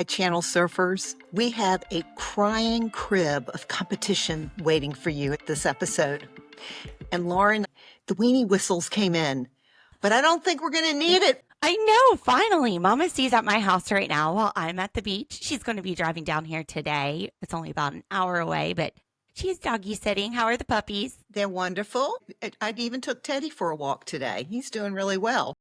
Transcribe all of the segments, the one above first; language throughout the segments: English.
At Channel Surfers, we have a crying crib of competition waiting for you at this episode. And Lauren, the weenie whistles came in, but I don't think we're going to need it. I know, finally. Mama C's at my house right now while I'm at the beach. She's going to be driving down here today. It's only about an hour away, but she's doggy sitting. How are the puppies? They're wonderful. I even took Teddy for a walk today. He's doing really well.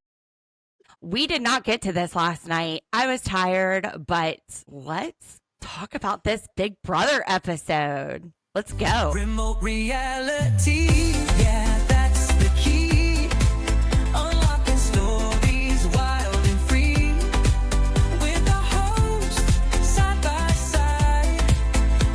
We did not get to this last night. I was tired, but let's talk about this Big Brother episode. Let's go. Remote reality, yeah, that's the key. Unlocking stories wild and free. With the host, side by side.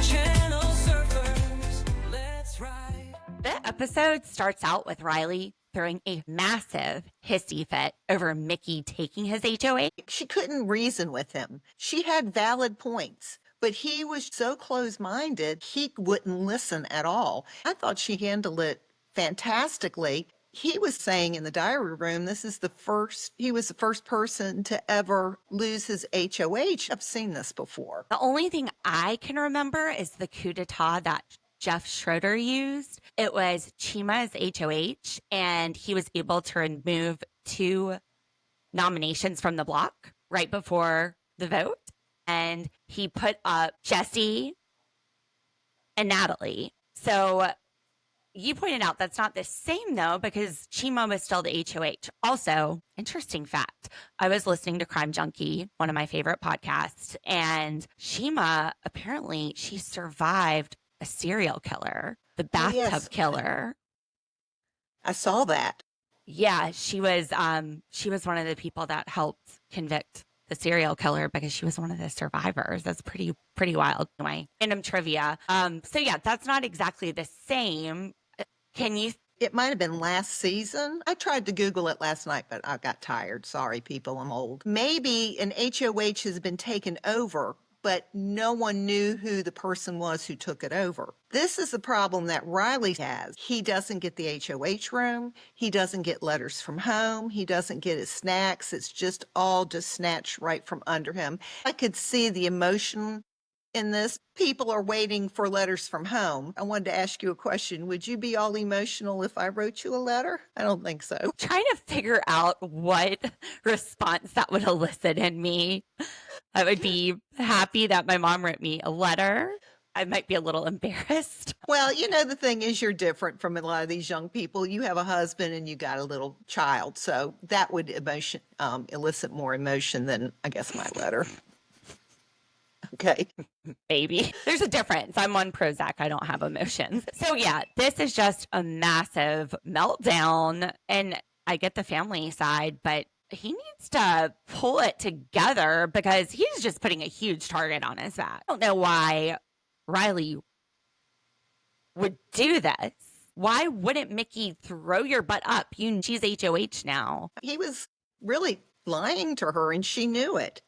Channel surfers, let's ride. The episode starts out with Riley throwing a massive hissy fit over Mickey taking his HOA. She couldn't reason with him. She had valid points, but he was so close-minded, he wouldn't listen at all. I thought she handled it fantastically. He was saying in the diary room, he was the first person to ever lose his HOH. I've seen this before. The only thing I can remember is the coup d'etat that Jeff Schroeder used. It was Chima's HOH, and he was able to remove 2 nominations from the block right before the vote. And he put up Jesse and Natalie. So you pointed out that's not the same, though, because Chima was still the HOH. Also, interesting fact, I was listening to Crime Junkie, one of my favorite podcasts, and Chima, apparently, she survived a serial killer, the bathtub killer. I saw that. Yeah, she was one of the people that helped convict the serial killer because she was one of the survivors. That's pretty wild. Anyway, random trivia. So yeah, that's not exactly the same. It might have been last season. I tried to Google it last night, but I got tired. Sorry, people, I'm old. Maybe an HOH has been taken over, but no one knew who the person was who took it over. This is the problem that Riley has. He doesn't get the HOH room. He doesn't get letters from home. He doesn't get his snacks. It's just all snatched right from under him. I could see the emotion in this. People are waiting for letters from home. I wanted to ask you a question. Would you be all emotional if I wrote you a letter? I don't think so. Trying to figure out what response that would elicit in me. I would be happy that my mom wrote me a letter. I might be a little embarrassed. Well, the thing is, you're different from a lot of these young people. You have a husband and you got a little child. So that would elicit more emotion than, I guess, my letter. Okay. Baby. There's a difference. I'm on Prozac. I don't have emotions. So yeah, this is just a massive meltdown. And I get the family side, but he needs to pull it together because he's just putting a huge target on his back. I don't know why Riley would do this. Why wouldn't Mickey throw your butt up? She's HOH now. He was really lying to her and she knew it.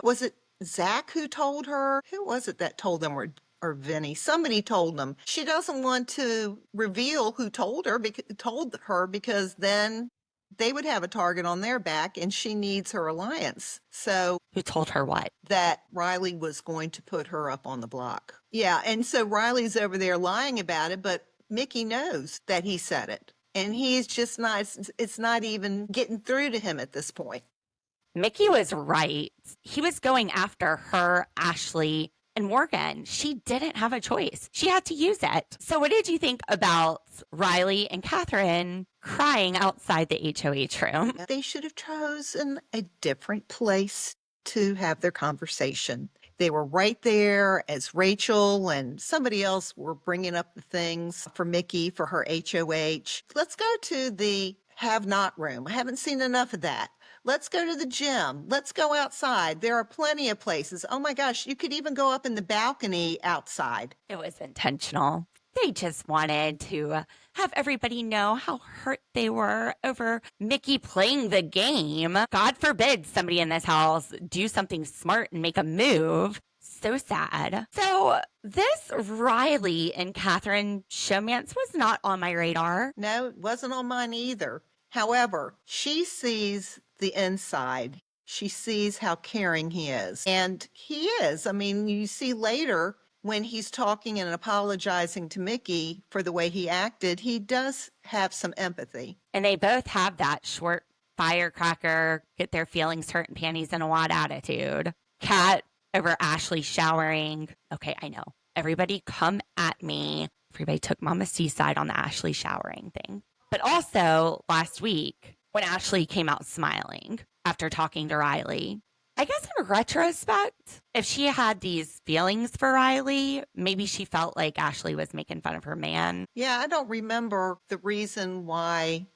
Was it Zach who told her? Who was it that told them, or Vinny? Somebody told them. She doesn't want to reveal who told her because then they would have a target on their back and she needs her alliance. So who told her what? That Riley was going to put her up on the block. Yeah, and so Riley's over there lying about it, but Mickey knows that he said it. And he's just it's not even getting through to him at this point. Mickey was right. He was going after her, Ashley, and Morgan. She didn't have a choice. She had to use it. So what did you think about Riley and Catherine crying outside the HOH room? They should have chosen a different place to have their conversation. They were right there as Rachel and somebody else were bringing up the things for Mickey for her HOH. Let's go to the have-not room. I haven't seen enough of that. Let's go to the gym. Let's go outside. There are plenty of places. Oh my gosh, you could even go up in the balcony outside. It was intentional. They just wanted to have everybody know how hurt they were over Mickey playing the game. God forbid somebody in this house do something smart and make a move. So sad. So this Riley and Catherine showmance was not on my radar. No, it wasn't on mine either. However, she sees the inside. she sees how caring he is. And he is. I mean, you see later when he's talking and apologizing to Mickey for the way he acted, he does have some empathy. And they both have that short firecracker, get their feelings hurt and panties in a wad attitude. Kat over Ashley showering. Okay, I know. Everybody come at me. Everybody took Mama C's side on the Ashley showering thing. But also last week when Ashley came out smiling after talking to Riley, I guess in retrospect, if she had these feelings for Riley, maybe she felt like Ashley was making fun of her man. Yeah, I don't remember the reason why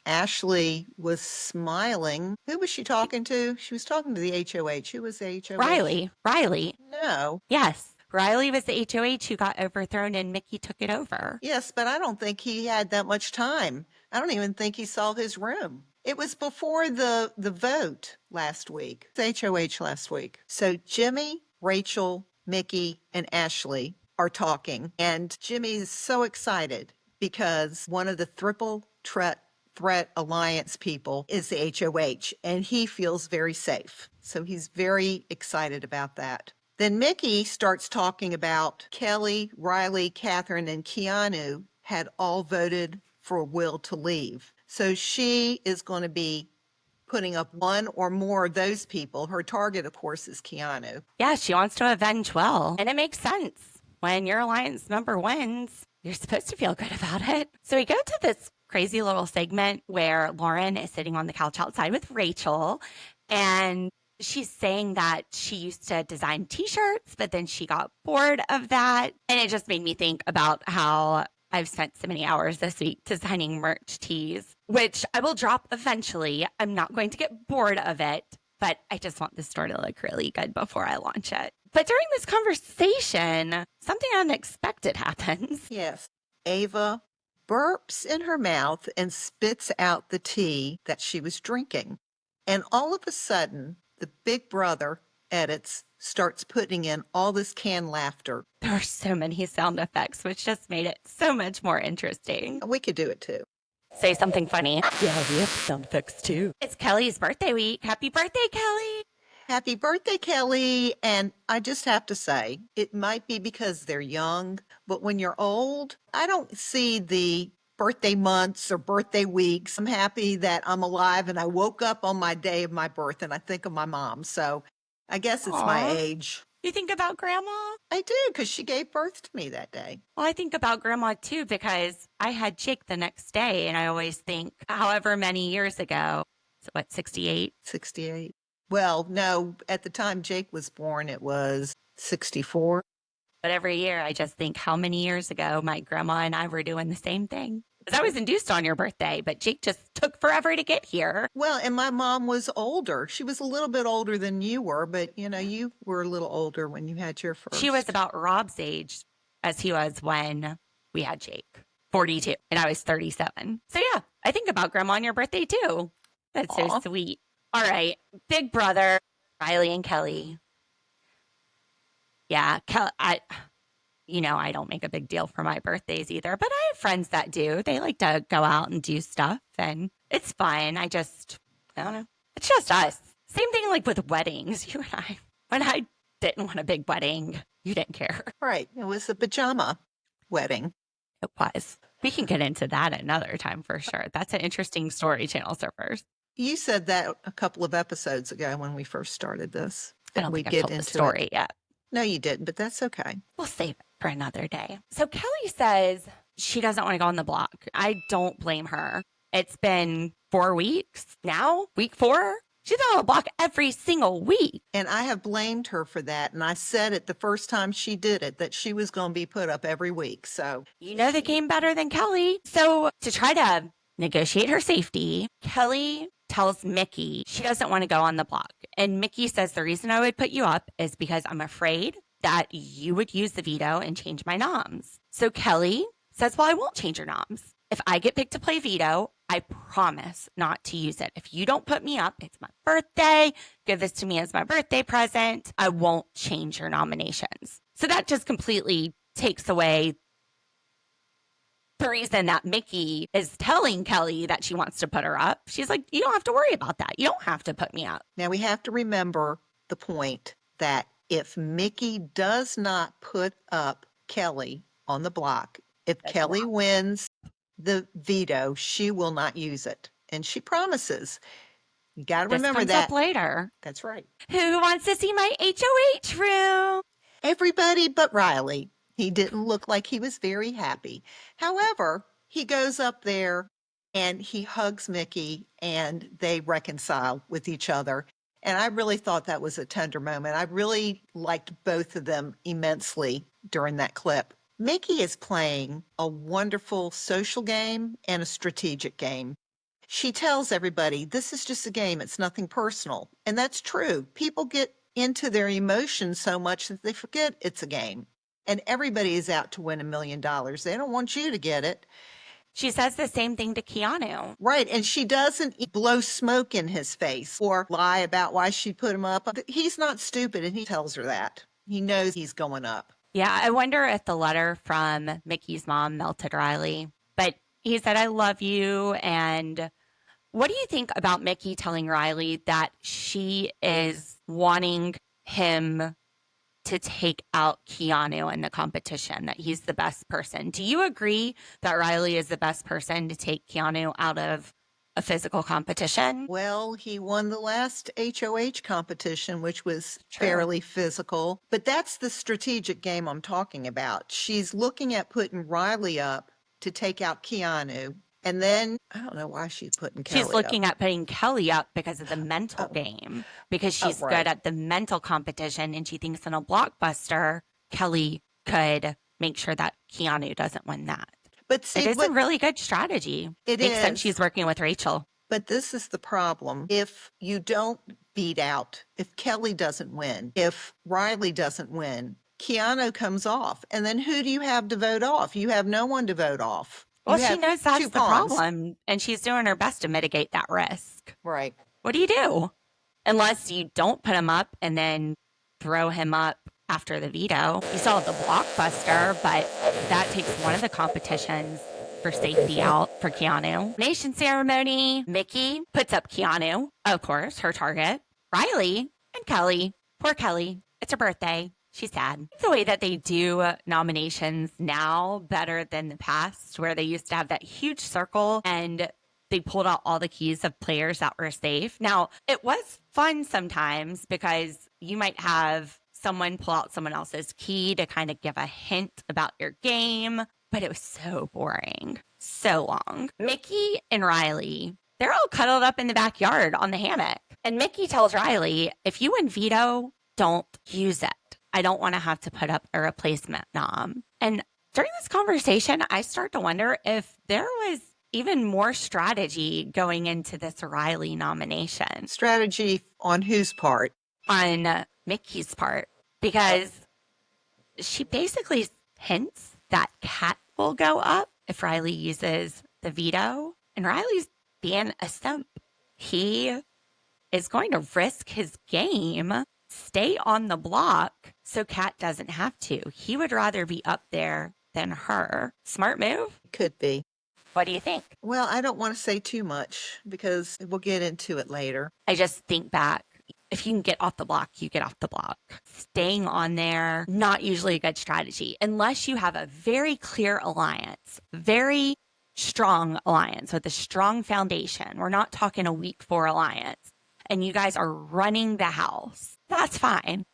Ashley was smiling. Who was she talking to? She was talking to the HOH. Who was the HOH? Riley. No. Yes. Riley was the HOH who got overthrown and Mickey took it over. Yes, but I don't think he had that much time. I don't even think he saw his room. It was before the vote last week. It's HOH last week. So Jimmy, Rachel, Mickey, and Ashley are talking. And Jimmy is so excited because one of the triple threat alliance people is the HOH, and he feels very safe. So he's very excited about that. Then Mickey starts talking about Kelly, Riley, Catherine, and Keanu had all voted for Will to leave. So she is going to be putting up one or more of those people. Her target, of course, is Keanu. Yeah, she wants to avenge Will. And it makes sense. When your alliance member wins, you're supposed to feel good about it. So we go to this crazy little segment where Lauren is sitting on the couch outside with Rachel, and she's saying that she used to design t-shirts, but then she got bored of that. And it just made me think about how I've spent so many hours this week designing merch tees, which I will drop eventually. I'm not going to get bored of it, but I just want the store to look really good before I launch it. But during this conversation, something unexpected happens. Yes. Ava burps in her mouth and spits out the tea that she was drinking. And all of a sudden, the big brother edits starts putting in all this canned laughter. There were so many sound effects, which just made it so much more interesting. We could do it too. Say something funny. Yeah, we have sound effects too. It's Kelly's birthday week. Happy birthday, Kelly. Happy birthday, Kelly. And I just have to say, it might be because they're young, but when you're old, I don't see the birthday months or birthday weeks. I'm happy that I'm alive and I woke up on my day of my birth and I think of my mom. So I guess it's my age. You think about grandma? I do, because she gave birth to me that day. Well, I think about grandma too, because I had Jake the next day and I always think however many years ago, so what, 68? 68. Well, no, at the time Jake was born, it was 64. But every year I just think how many years ago my grandma and I were doing the same thing. Because I was induced on your birthday, but Jake just took forever to get here. Well, and my mom was older. She was a little bit older than you were, but you know, you were a little older when you had your first. She was about Rob's age as he was when we had Jake, 42, and I was 37. So yeah, I think about grandma on your birthday too. That's so Aw. sweet. All right, big brother, Riley and Kelly. Yeah, I don't make a big deal for my birthdays either, but I have friends that do. They like to go out and do stuff, and it's fine. I don't know. It's just us. Same thing like with weddings. You and I, when I didn't want a big wedding, you didn't care. Right. It was a pajama wedding. It was. We can get into that another time for sure. That's an interesting story, Channel Surfers. You said that a couple of episodes ago when we first started this. I don't we think I've get told the into story it. yet. No, you didn't, but that's okay. We'll save it for another day. So Kelly says she doesn't want to go on the block. I don't blame her. It's been 4 weeks now, week 4. She's on the block every single week. And I have blamed her for that. And I said it the first time she did it, that she was going to be put up every week. So You know the game better than Kelly. So to try to negotiate her safety, Kelly tells Mickey she doesn't want to go on the block. And Mickey says the reason I would put you up is because I'm afraid that you would use the veto and change my noms. So Kelly says, well, I won't change your noms. If I get picked to play veto, I promise not to use it. If you don't put me up, it's my birthday. Give this to me as my birthday present. I won't change your nominations. So that just completely takes away the reason that Mickey is telling Kelly that she wants to put her up. She's like, you don't have to worry about that. You don't have to put me up. Now we have to remember the point that if Mickey does not put up Kelly on the block, if Kelly wins the veto, she will not use it. And she promises. You got to This remember comes that. up later. That's right. Who wants to see my HOH room? Everybody but Riley. He didn't look like he was very happy. However, he goes up there and he hugs Mickey and they reconcile with each other. And I really thought that was a tender moment. I really liked both of them immensely during that clip. Mickey is playing a wonderful social game and a strategic game. She tells everybody, this is just a game. It's nothing personal. And that's true. People get into their emotions so much that they forget it's a game. And everybody is out to win $1 million. They don't want you to get it. She says the same thing to Keanu. Right. And she doesn't blow smoke in his face or lie about why she put him up. He's not stupid, and he tells her that. He knows he's going up. Yeah, I wonder if the letter from Mickey's mom melted Riley. But he said, I love you. And what do you think about Mickey telling Riley that she is wanting him to take out Keanu in the competition, that he's the best person? Do you agree that Riley is the best person to take Keanu out of a physical competition? Well, he won the last HOH competition, which was True. fairly physical. But that's the strategic game I'm talking about. She's looking at putting Riley up to take out Keanu. And then, I don't know why she's putting Kelly She's looking up. at putting Kelly up because of the mental game, because she's right. good at the mental competition, and she thinks in a blockbuster, Kelly could make sure that Keanu doesn't win that. But see, It is a really good strategy. It Makes sense is. she's working with Rachel. But this is the problem. If you don't beat out, if Kelly doesn't win, if Riley doesn't win, Keanu comes off. And then who do you have to vote off? You have no one to vote off. Well, You she have knows that's two the pawns. problem, and she's doing her best to mitigate that risk. Right. What do you do? Unless you don't put him up and then throw him up after the veto. You still have the blockbuster, but that takes one of the competitions for safety out for Keanu. Nation ceremony, Mickey puts up Keanu, of course, her target. Riley and Kelly, poor Kelly, it's her birthday. She's sad. The way that they do nominations now better than the past, where they used to have that huge circle and they pulled out all the keys of players that were safe. Now, it was fun sometimes because you might have someone pull out someone else's key to kind of give a hint about your game, but it was so boring, so long. Mickey and Riley, they're all cuddled up in the backyard on the hammock. And Mickey tells Riley, if you win veto, don't use it. I don't want to have to put up a replacement nom. And during this conversation, I start to wonder if there was even more strategy going into this Riley nomination. Strategy on whose part? On Mickey's part, because she basically hints that Kat will go up if Riley uses the veto. And Riley's being a simp. He is going to risk his game, stay on the block so Kat doesn't have to. He would rather be up there than her. Smart move? Could be. What do you think? Well, I don't want to say too much because we'll get into it later. I just think back. If you can get off the block, you get off the block. Staying on there, not usually a good strategy unless you have a very clear alliance, very strong alliance with a strong foundation. We're not talking a week 4 alliance and you guys are running the house. That's fine.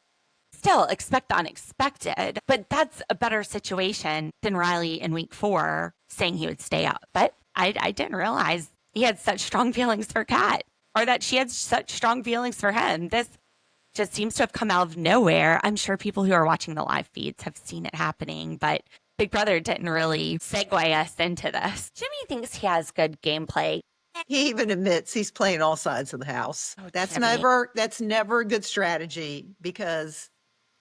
Still expect the unexpected, but that's a better situation than Riley in week 4 saying he would stay up. But I didn't realize he had such strong feelings for Kat, or that she had such strong feelings for him. This just seems to have come out of nowhere. I'm sure people who are watching the live feeds have seen it happening, but Big Brother didn't really segue us into this. Jimmy thinks he has good gameplay. He even admits he's playing all sides of the house. Oh, That's Jimmy. never a good strategy because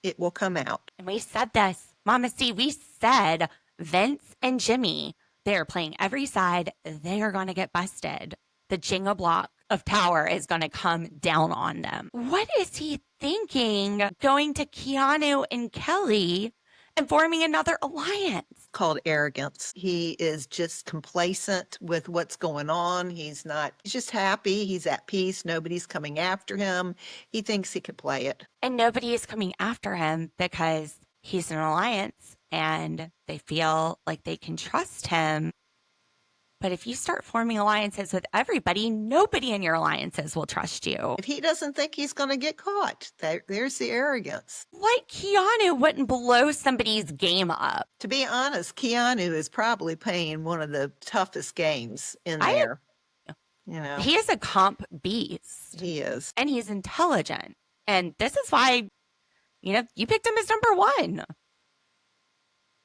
it will come out. And we said this, Mama C, we said Vince and Jimmy, they're playing every side. They are going to get busted. The Jenga block of power is going to come down on them. What is he thinking going to Keanu and Kelly and forming another alliance. Called arrogance. He is just complacent with what's going on. He's just happy. He's at peace. Nobody's coming after him. He thinks he could play it. And nobody is coming after him because he's an alliance and they feel like they can trust him. But if you start forming alliances with everybody, nobody in your alliances will trust you. If he doesn't think he's going to get caught, there's the arrogance. Like Keanu wouldn't blow somebody's game up. To be honest, Keanu is probably playing one of the toughest games in there. You know, He is a comp beast. he is. And he's intelligent. And this is why, you picked him as number one.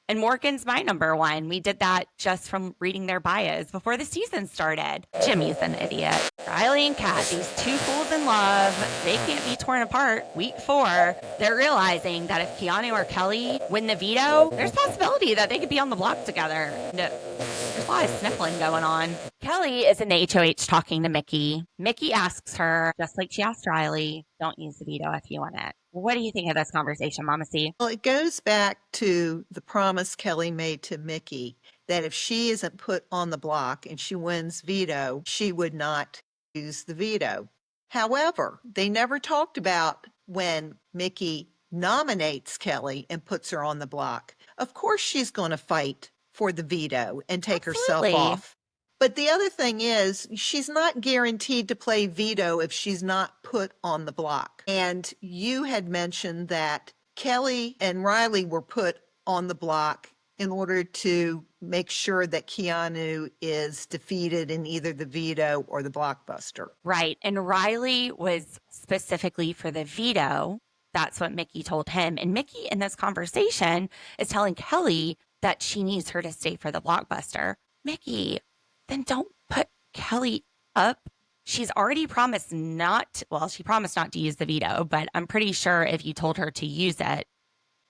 And Morgan's my number one. We did that just from reading their bios before the season started. Jimmy's an idiot. Riley and Kat, these two fools in love, they can't be torn apart. Week 4, they're realizing that if Keanu or Kelly win the veto, there's a possibility that they could be on the block together. No, there's a lot of sniffling going on. Kelly is in the HOH talking to Mickey. Mickey asks her, just like she asked Riley, don't use the veto if you want it. What do you think of this conversation, Mama C? Well, it goes back to the promise Kelly made to Mickey that if she isn't put on the block and she wins veto, she would not use the veto. However, they never talked about when Mickey nominates Kelly and puts her on the block. Of course, she's going to fight for the veto and take Absolutely. herself off. But the other thing is, she's not guaranteed to play veto if she's not put on the block. And you had mentioned that Kelly and Riley were put on the block in order to make sure that Keanu is defeated in either the veto or the blockbuster. Right. And Riley was specifically for the veto. That's what Mickey told him. And Mickey in this conversation is telling Kelly that she needs her to stay for the blockbuster. Mickey, then don't put Kelly up. She's already promised she promised not to use the veto, but I'm pretty sure if you told her to use it,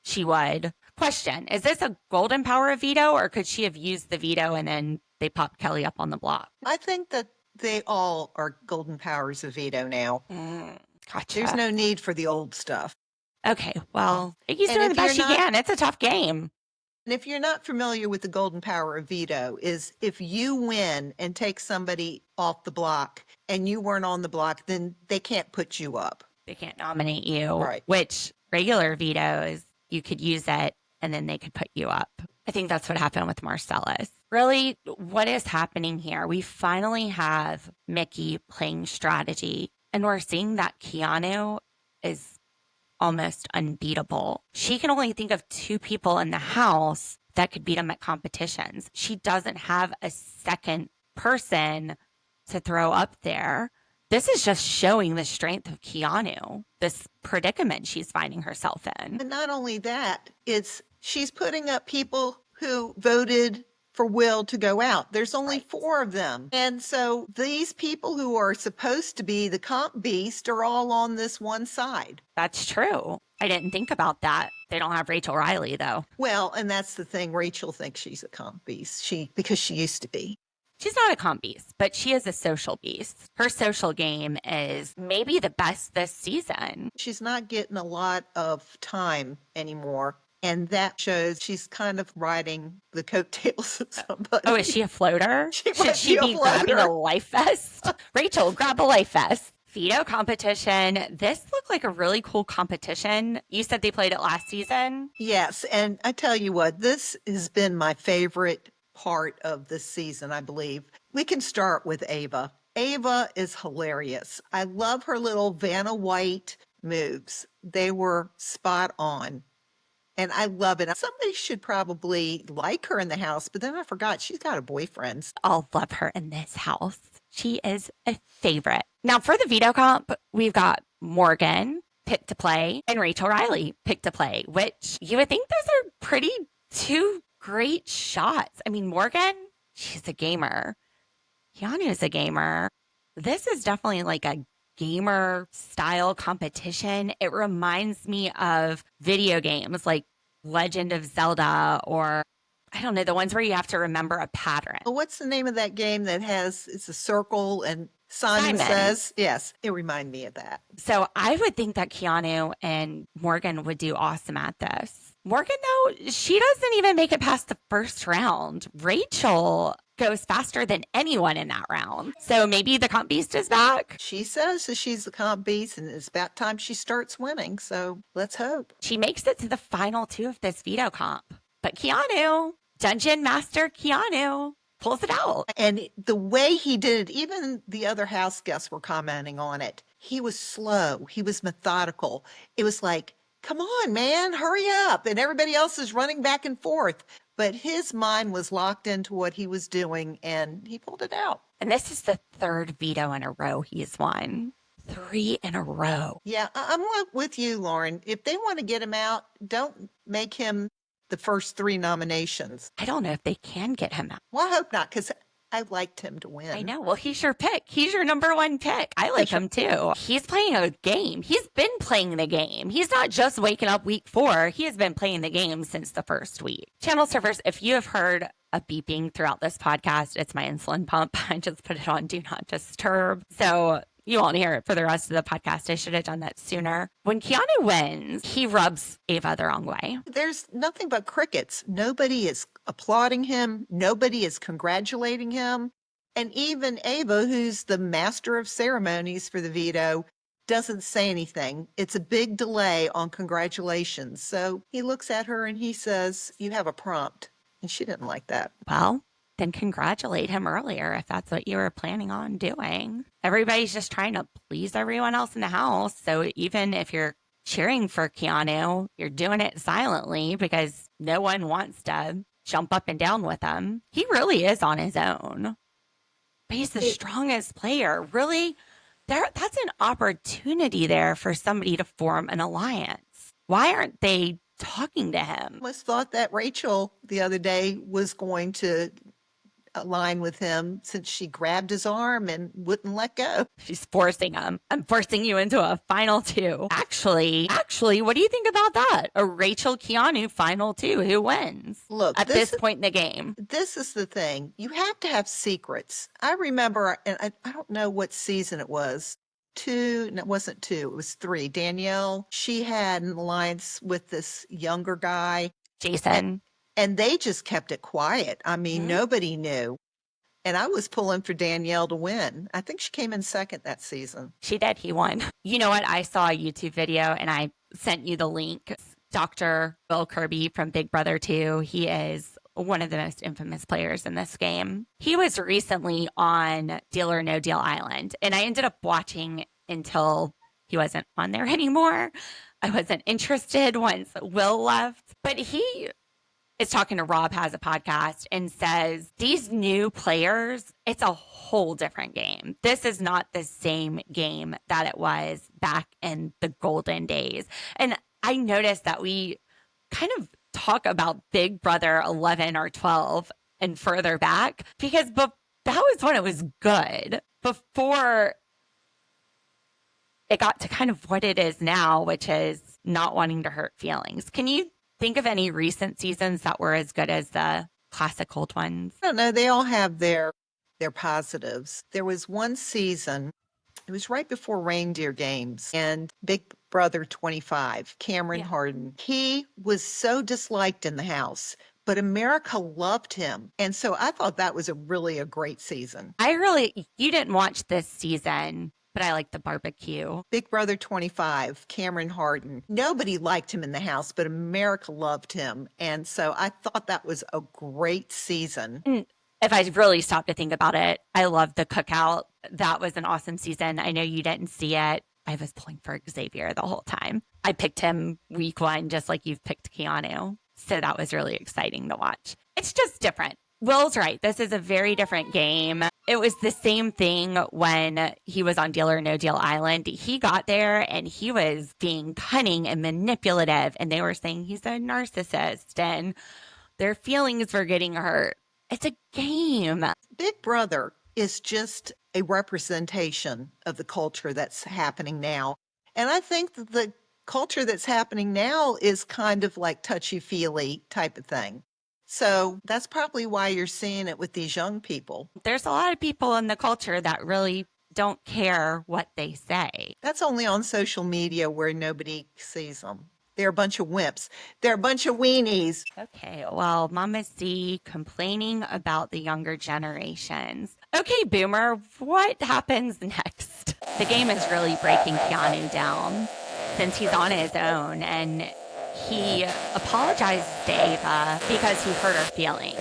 she would. Question, is this a golden power of veto, or could she have used the veto and then they popped Kelly up on the block? I think that they all are golden powers of veto now. Gotcha. There's no need for the old stuff. Okay, well, Mickey's And doing if the best she you're not- can. It's a tough game. And if you're not familiar with the golden power of veto, is if you win and take somebody off the block and you weren't on the block, then they can't put you up. They can't nominate you, Right. which regular veto is you could use it and then they could put you up. I think that's what happened with Marcellus. Really, what is happening here? We finally have Mickey playing strategy, and we're seeing that Keanu is almost unbeatable. She can only think of 2 people in the house that could beat him at competitions. She doesn't have a second person to throw up there. This is just showing the strength of Keanu, this predicament she's finding herself in. And not only that, she's putting up people who voted for Will to go out. There's only Right. 4 of them. And so these people who are supposed to be the comp beast are all on this one side. That's true. I didn't think about that. They don't have Rachel Riley, though. Well, and that's the thing. Rachel thinks she's a comp beast. Because she used to be. She's not a comp beast, but she is a social beast. Her social game is maybe the best this season. She's not getting a lot of time anymore. And that shows she's kind of riding the coattails of somebody. Oh, is she a floater? She Should might she be a be grabbing a floater. life vest? Rachel, grab a life vest. Veto competition. This looked like a really cool competition. You said they played it last season. Yes. And I tell you what, this has been my favorite part of this season, I believe. We can start with Ava. Ava is hilarious. I love her little Vanna White moves. They were spot on. And I love it. Somebody should probably like her in the house, but then I forgot she's got a boyfriend. I'll love her in this house. She is a favorite. Now, for the veto comp, we've got Morgan picked to play and Rachel Riley picked to play, which you would think those are pretty 2 great shots. I mean, Morgan, she's a gamer. Keanu is a gamer. This is definitely like a gamer style competition. It reminds me of video games like Legend of Zelda, or I don't know, the ones where you have to remember a pattern. Well, what's the name of that game it's a circle and Simon says? Yes, it reminded me of that. So I would think that Keanu and Morgan would do awesome at this. Morgan, though, she doesn't even make it past the first round. Rachel goes faster than anyone in that round. So maybe the comp beast is back. She says that she's the comp beast and it's about time she starts winning. So let's hope. She makes it to the final 2 of this veto comp. But Keanu, Dungeon Master Keanu, pulls it out. And the way he did it, even the other house guests were commenting on it. He was slow. He was methodical. It was like, come on, man, hurry up. And everybody else is running back and forth. But his mind was locked into what he was doing and he pulled it out. And this is the 3rd veto in a row he's won. 3 in a row. Yeah, I'm with you, Lauren. If they want to get him out, don't make him the first 3 nominations. I don't know if they can get him out. Well, I hope not, because I liked him to win. I know. Well, he's your pick. He's your number 1 pick. I like him too. He's playing a game. He's been playing the game. He's not just waking up week 4. He has been playing the game since the first week. Channel surfers, if you have heard a beeping throughout this podcast, it's my insulin pump. I just put it on Do Not Disturb. So you won't hear it for the rest of the podcast. I should have done that sooner. When Keanu wins, he rubs Ava the wrong way. There's nothing but crickets. Nobody is applauding him. Nobody is congratulating him. And even Ava, who's the master of ceremonies for the veto, doesn't say anything. It's a big delay on congratulations. So he looks at her and he says, you have a prompt. And she didn't like that. Well, then congratulate him earlier if that's what you were planning on doing. Everybody's just trying to please everyone else in the house. So even if you're cheering for Keanu, you're doing it silently because no one wants to jump up and down with him. He really is on his own. But he's the strongest player. Really, that's an opportunity there for somebody to form an alliance. Why aren't they talking to him? I almost thought that Rachel the other day was going to align with him since she grabbed his arm and wouldn't let go. She's forcing him. I'm forcing you into a final 2. Actually, what do you think about that? A Rachel Keanu final 2. Who wins? Look, at this point in the game. This is the thing. You have to have secrets. I remember, and I don't know what season it was. 2, no, it wasn't 2, it was 3. Danielle, she had an alliance with this younger guy. Jason. And they just kept it quiet. I mean, nobody knew. And I was pulling for Danielle to win. I think she came in second that season. She did. He won. You know what? I saw a YouTube video and I sent you the link. Dr. Bill Kirby from Big Brother 2. He is one of the most infamous players in this game. He was recently on Deal or No Deal Island. And I ended up watching until he wasn't on there anymore. I wasn't interested once Will left. But he is talking to Rob Has a Podcast and says, these new players, it's a whole different game. This is not the same game that it was back in the golden days. And I noticed that we kind of talk about Big Brother 11 or 12 and further back because that was when it was good. Before it got to kind of what it is now, which is not wanting to hurt feelings. Can you think of any recent seasons that were as good as the classic old ones? I don't know. They all have their positives. There was one season, it was right before Reindeer Games, and Big Brother 25, Cameron Harden. He was so disliked in the house, but America loved him. And so I thought that was really a great season. You didn't watch this season, but I like the barbecue. Big Brother 25, Cameron Harden. Nobody liked him in the house, but America loved him. And so I thought that was a great season. If I really stop to think about it, I love the cookout. That was an awesome season. I know you didn't see it. I was pulling for Xavier the whole time. I picked him week 1, just like you've picked Keanu. So that was really exciting to watch. It's just different. Will's right. This is a very different game. It was the same thing when he was on Deal or No Deal Island. He got there and he was being cunning and manipulative. And they were saying he's a narcissist and their feelings were getting hurt. It's a game. Big Brother is just a representation of the culture that's happening now. And I think that the culture that's happening now is kind of like touchy-feely type of thing. So that's probably why you're seeing it with these young people. There's a lot of people in the culture that really don't care what they say. That's only on social media where nobody sees them. They're a bunch of wimps. They're a bunch of weenies. Okay, well, Mama C complaining about the younger generations. Okay, Boomer, what happens next? The game is really breaking Keanu down since he's on his own, and he apologizes to Ava because he hurt her feelings.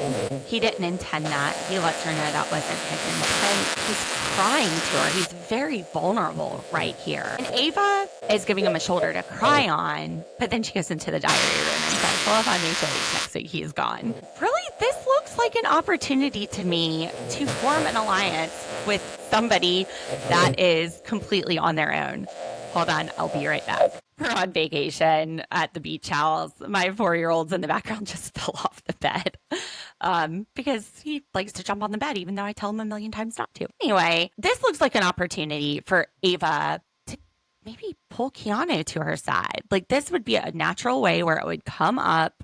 He didn't intend that. He lets her know that wasn't his intent. He's crying to her. He's very vulnerable right here. And Ava is giving him a shoulder to cry on, but then she goes into the diary room and says, well, if I'm HOH next week, he's gone. Really, this looks like an opportunity to me to form an alliance with somebody that is completely on their own. Hold on, I'll be right back. We're on vacation at the beach house. My 4-year-old's in the background just fell off the bed because he likes to jump on the bed, even though I tell him a million times not to. Anyway, this looks like an opportunity for Ava to maybe pull Keanu to her side. Like, this would be a natural way where it would come up,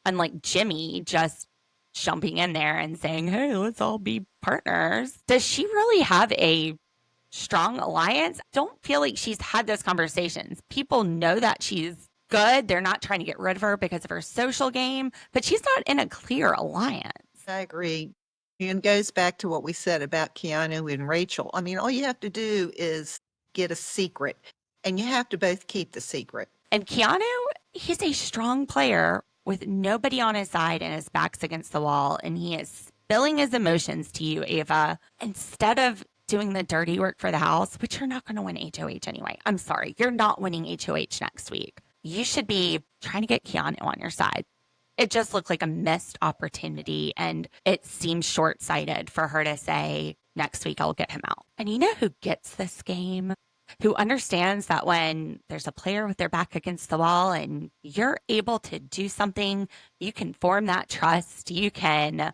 unlike Jimmy just jumping in there and saying, hey, let's all be partners. Does she really have a strong alliance? Don't feel like she's had those conversations. People know that she's good. They're not trying to get rid of her because of her social game, but she's not in a clear alliance. I agree. And it goes back to what we said about Keanu and Rachel. I mean, all you have to do is get a secret, and you have to both keep the secret. And Keanu, he's a strong player with nobody on his side and his back's against the wall, and he is spilling his emotions to you, Ava, instead of doing the dirty work for the house, which you're not going to win HOH anyway. I'm sorry. You're not winning HOH next week. You should be trying to get Keanu on your side. It just looked like a missed opportunity, and it seems short-sighted for her to say, next week I'll get him out. And you know who gets this game? Who understands that when there's a player with their back against the wall and you're able to do something, you can form that trust, you can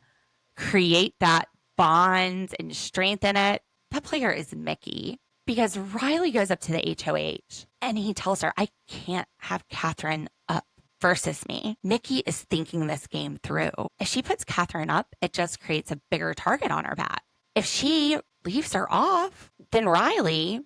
create that bond and strengthen it. That player is Mickey, because Riley goes up to the HOH and he tells her, I can't have Catherine up versus me. Mickey is thinking this game through. If she puts Catherine up, it just creates a bigger target on her back. If she leaves her off, then Riley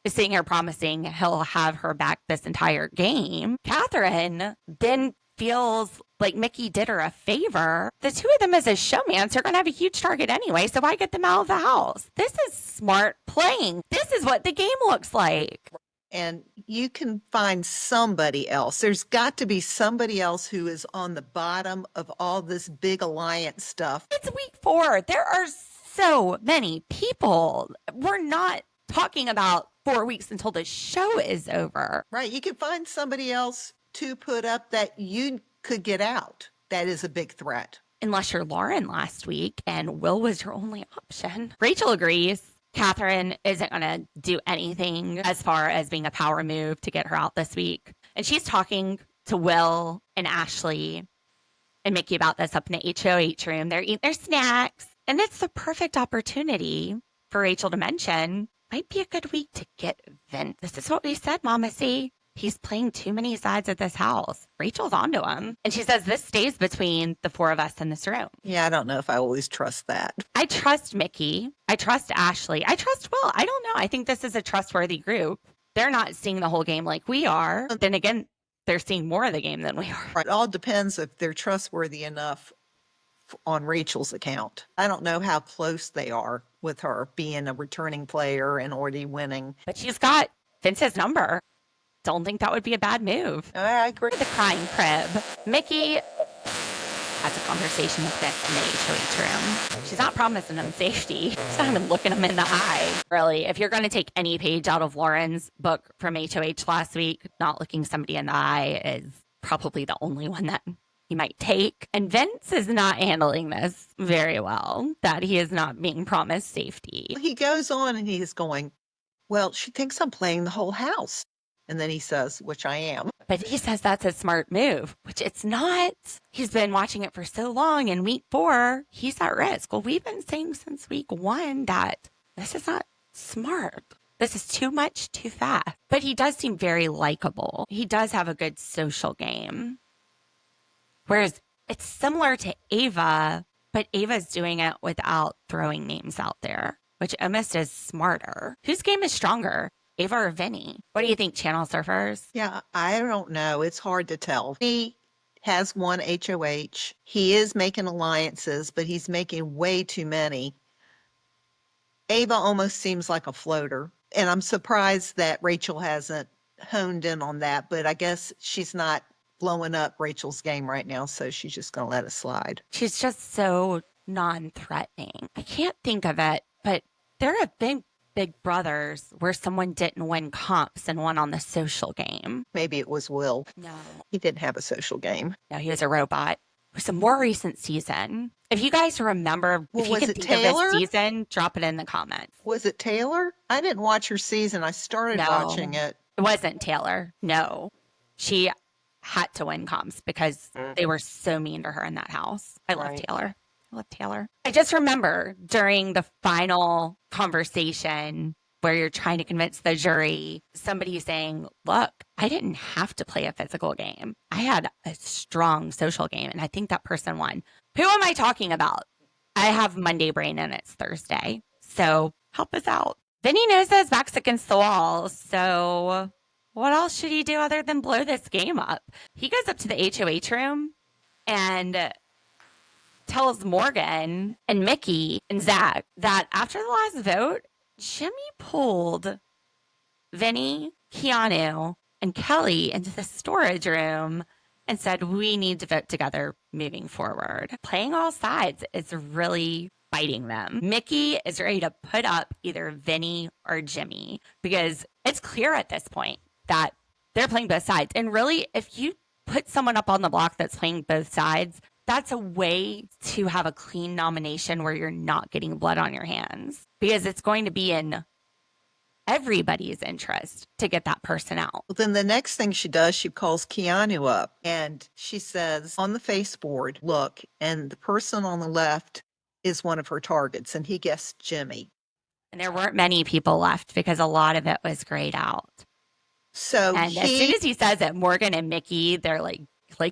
is sitting here promising he'll have her back this entire game. Catherine then feels like Mickey did her a favor. The two of them as a showmance are going to have a huge target anyway, so I get them out of the house. This is smart playing. This is what the game looks like. And you can find somebody else. There's got to be somebody else who is on the bottom of all this big alliance stuff. It's week 4. There are so many people. We're not talking about 4 weeks until the show is over. Right. You can find somebody else to put up that you could get out. That is a big threat. Unless you're Lauren last week and Will was your only option. Rachel agrees. Catherine isn't going to do anything as far as being a power move to get her out this week. And she's talking to Will and Ashley and Mickey about this up in the HOH room. They're eating their snacks. And it's the perfect opportunity for Rachel to mention, might be a good week to get Vince. This is what we said, Mama C. He's playing too many sides at this house. Rachel's onto him. And she says this stays between the 4 of us in this room. Yeah, I don't know if I always trust that. I trust Mickey. I trust Ashley. I trust Will. I don't know. I think this is a trustworthy group. They're not seeing the whole game like we are. Then again, they're seeing more of the game than we are. It all depends if they're trustworthy enough on Rachel's account. I don't know how close they are with her being a returning player and already winning. But she's got Vince's number. Don't think that would be a bad move. I agree. The crying crib. Mickey has a conversation with Vince in the HOH room. She's not promising him safety. She's not even looking him in the eye. Really, if you're going to take any page out of Lauren's book from HOH last week, not looking somebody in the eye is probably the only one that he might take. And Vince is not handling this very well, that he is not being promised safety. He goes on and he's going, well, she thinks I'm playing the whole house. And then he says, which I am. But he says that's a smart move, which it's not. He's been watching it for so long. In week 4, he's at risk. Well, we've been saying since week 1 that this is not smart. This is too much, too fast. But he does seem very likable. He does have a good social game. Whereas it's similar to Ava, but Ava's doing it without throwing names out there, which almost is smarter. Whose game is stronger? Ava or Vinny? What do you think, Channel Surfers? Yeah, I don't know. It's hard to tell. He has one HOH. He is making alliances, but he's making way too many. Ava almost seems like a floater, and I'm surprised that Rachel hasn't honed in on that, but I guess she's not blowing up Rachel's game right now, so she's just going to let it slide. She's just so non-threatening. I can't think of it, but there have been Big Brothers where someone didn't win comps and won on the social game. Maybe it was Will. No, He didn't have a social game. he was a robot. It was a more recent season. If you guys remember, Well, if you was can it think Taylor? of a season, drop it in the comments. Was it Taylor? I didn't watch her season. I started No. watching it. It wasn't Taylor. No. She had to win comps because they were so mean to her in that house. I love Right. Taylor. I love Taylor. I just remember during the final conversation where you're trying to convince the jury, somebody saying, look, I didn't have to play a physical game. I had a strong social game, and I think that person won. Who am I talking about? I have Monday brain and it's Thursday. So help us out. Vinny knows his back's against the wall. So what else should he do other than blow this game up? He goes up to the HOH room and tells Morgan and Mickey and Zach that after the last vote, Jimmy pulled Vinny, Keanu, and Kelly into the storage room and said, we need to vote together moving forward. Playing all sides is really biting them. Mickey is ready to put up either Vinny or Jimmy because it's clear at this point that they're playing both sides. And really, if you put someone up on the block that's playing both sides, that's a way to have a clean nomination where you're not getting blood on your hands because it's going to be in everybody's interest to get that person out. Well, then the next thing she does, she calls Keanu up and she says on the face board, look, and the person on the left is one of her targets, and he guessed Jimmy. And there weren't many people left because a lot of it was grayed out. So And as soon as he says it, Morgan and Mickey, they're like,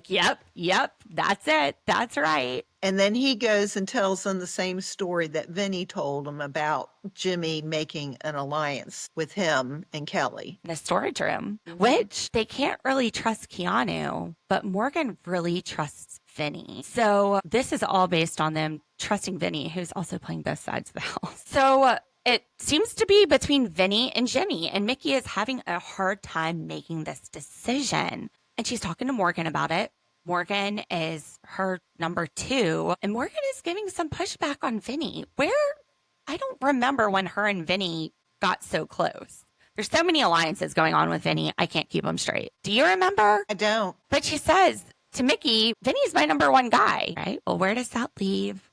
yep, that's it. That's right. and then he goes and tells them the same story that Vinny told him about Jimmy making an alliance with him and Kelly. In the storage room, which they can't really trust Keanu, but Morgan really trusts Vinny. So this is all based on them trusting Vinny, who's also playing both sides of the house. So it seems to be between Vinny and Jimmy, and Mickey is having a hard time making this decision. And she's talking to Morgan about it. Morgan is her number two, and Morgan is giving some pushback on Vinny. I don't remember when her and Vinny got so close. There's so many alliances going on with Vinny, I can't keep them straight. Do you remember? I don't. But she says to Mickey, Vinny's my number one guy, right? Well, where does that leave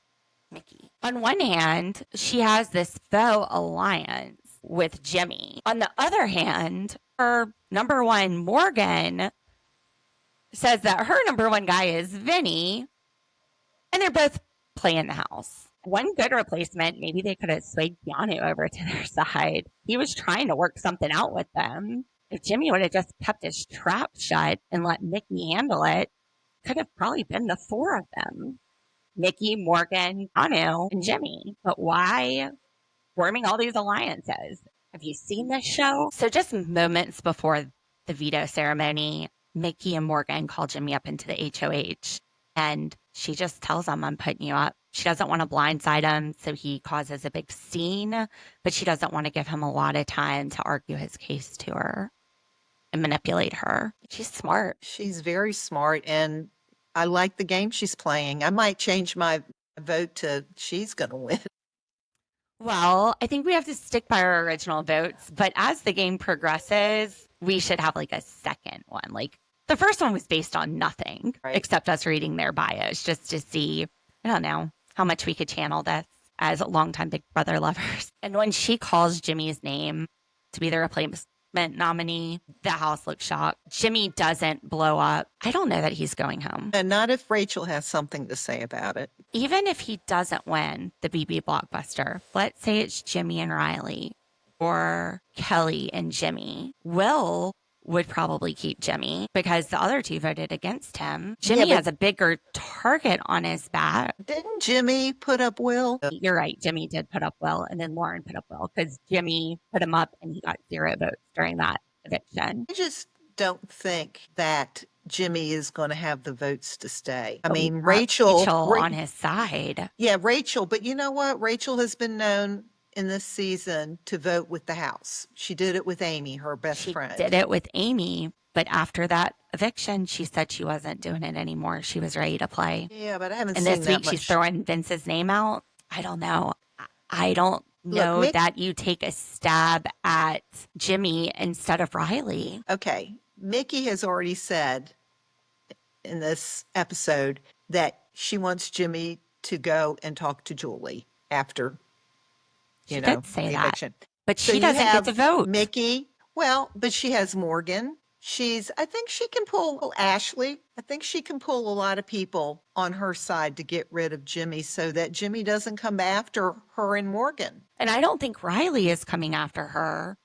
Mickey? On one hand, she has this faux alliance with Jimmy. On the other hand, her number one, Morgan, says that her number one guy is Vinny, and they're both playing the house. One good replacement, maybe they could have swayed Keanu over to their side. He was trying to work something out with them. If Jimmy would have just kept his trap shut and let Mickey handle it, could have probably been the four of them. Mickey, Morgan, Keanu, and Jimmy. But why forming all these alliances? Have you seen this show? So just moments before the veto ceremony, Mickey and Morgan call Jimmy up into the HOH, and she just tells him, I'm putting you up. She doesn't want to blindside him, so he causes a big scene, but she doesn't want to give him a lot of time to argue his case to her and manipulate her. She's smart. She's very smart, and I like the game she's playing. I might change my vote to she's going to win. Well, I think we have to stick by our original votes, but as the game progresses, we should have like a second one. Like the first one was based on nothing Right. except us reading their bios just to see, I don't know, how much we could channel this as longtime Big Brother lovers. And when she calls Jimmy's name to be the replacement nominee, the house looks shocked. Jimmy doesn't blow up. I don't know that he's going home. And not if Rachel has something to say about it. Even if he doesn't win the BB Blockbuster, let's say it's Jimmy and Riley or Kelly and Jimmy, Will would probably keep Jimmy because the other two voted against him. Jimmy but- has a bigger target on his back. Didn't Jimmy put up Will? You're right. Jimmy did put up Will, and then Lauren put up Will because Jimmy put him up and he got 0 votes during that eviction. I just don't think that Jimmy is going to have the votes to stay. I mean, Rachel on his side. Yeah, Rachel. But you know what? Rachel has been known in this season to vote with the house. She did it with Amy, her best friend. Did it with Amy, but after that eviction, she said she wasn't doing it anymore. She was ready to play. Yeah, but I haven't And seen this that week much. she's throwing Vince's name out. I don't know. I don't know Mick- that you take a stab at Jimmy instead of Riley. Okay, Mickey has already said in this episode that she wants Jimmy to go and talk to Julie after, She did say the that. eviction. But So she you doesn't get have to vote. Mickey. Well, but she has Morgan. I think she can pull Ashley. I think she can pull a lot of people on her side to get rid of Jimmy so that Jimmy doesn't come after her and Morgan. And I don't think Riley is coming after her.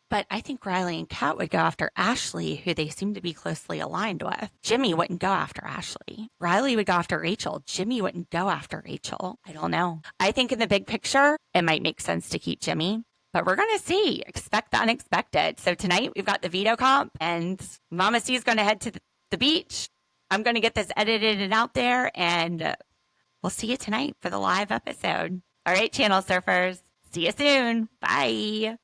But I think Riley and Kat would go after Ashley, who they seem to be closely aligned with. Jimmy wouldn't go after Ashley. Riley would go after Rachel. Jimmy wouldn't go after Rachel. I don't know. I think in the big picture, it might make sense to keep Jimmy. But we're going to see. Expect the unexpected. So tonight we've got the veto comp and Mama C is going to head to the beach. I'm going to get this edited and out there and we'll see you tonight for the live episode. All right, Channel Surfers. See you soon. Bye.